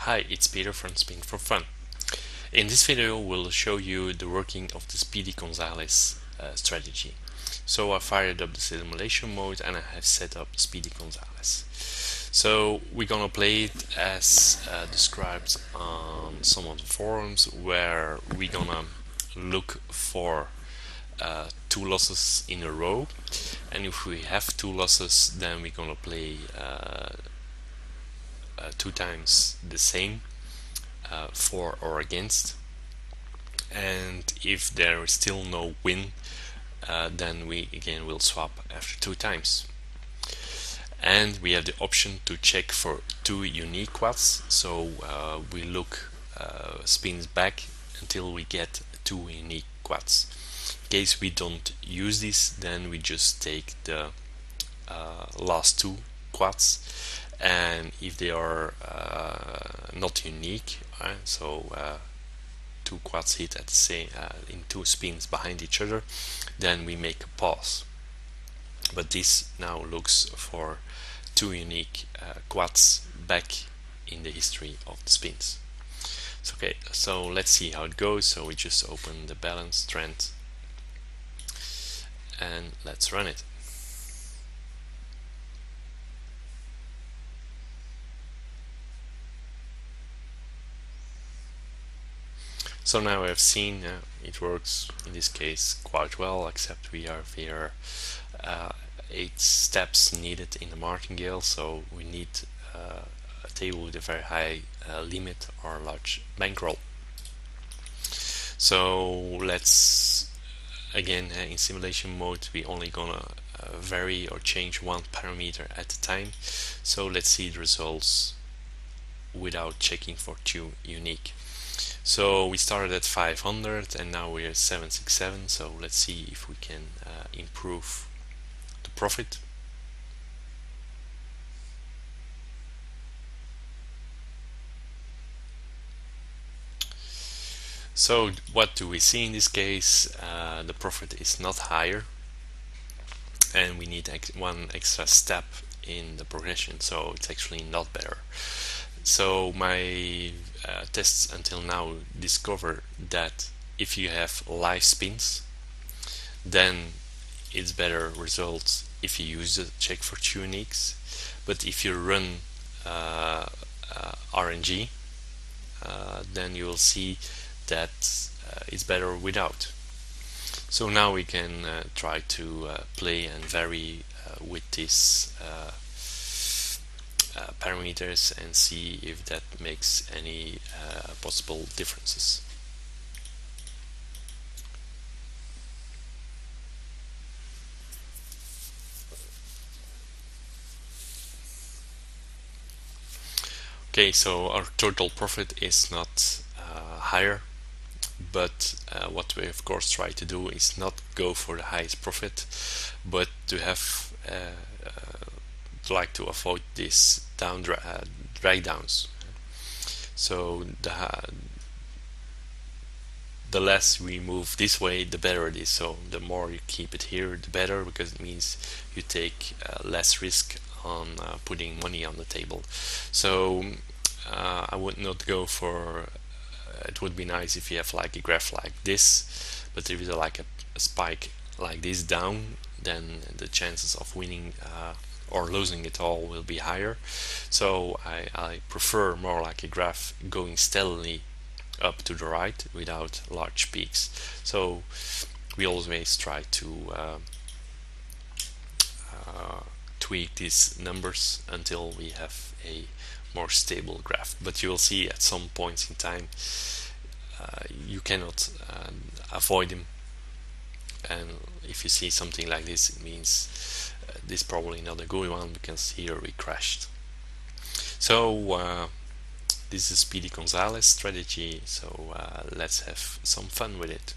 Hi, it's Peter from spin4fun. In this video, we'll show you the working of the speedy gonzales strategy. So I fired up the simulation mode and I have set up speedy gonzales. So we're gonna play it as described on some of the forums, where we're gonna look for two losses in a row, and if we have two losses, then we're gonna play two times the same, for or against, and if there is still no win, then we again will swap after two times. And we have the option to check for two unique quads, so we look spins back until we get two unique quads. In case we don't use this, then we just take the last two quads, and if they are not unique, so two quads hit at the same in two spins behind each other, then we make a pause. But this now looks for two unique quads back in the history of the spins. So, okay, so let's see how it goes. So we just open the balance trend and let's run it. So now I've seen it works in this case quite well, except we have here 8 steps needed in the martingale, so we need a table with a very high limit or large bankroll. So let's again, in simulation mode, we only gonna vary or change one parameter at a time. So let's see the results without checking for two unique. So we started at 500 and now we're at 767, so let's see if we can improve the profit. So what do we see in this case? The profit is not higher, and we need one extra step in the progression, so it's actually not better. So my tests until now discover that if you have live spins, then it's better results if you use the check for two uniques. But if you run RNG, then you will see that it's better without. So now we can try to play and vary with these parameters and see if that makes any possible differences. Okay, so our total profit is not higher, but what we of course try to do is not go for the highest profit, but to have like to avoid this drag downs. So the less we move this way, the better it is. So the more you keep it here, the better, because it means you take less risk on putting money on the table. So I would not go for it would be nice if you have like a graph like this, but if it's like a spike like this down, then the chances of winning or losing it all will be higher. So I prefer more like a graph going steadily up to the right without large peaks. So we always try to tweak these numbers until we have a more stable graph. But you will see at some points in time you cannot avoid them, and if you see something like this, it means this is probably not a good one, because here we crashed. So this is speedy gonzales strategy, so let's have some fun with it.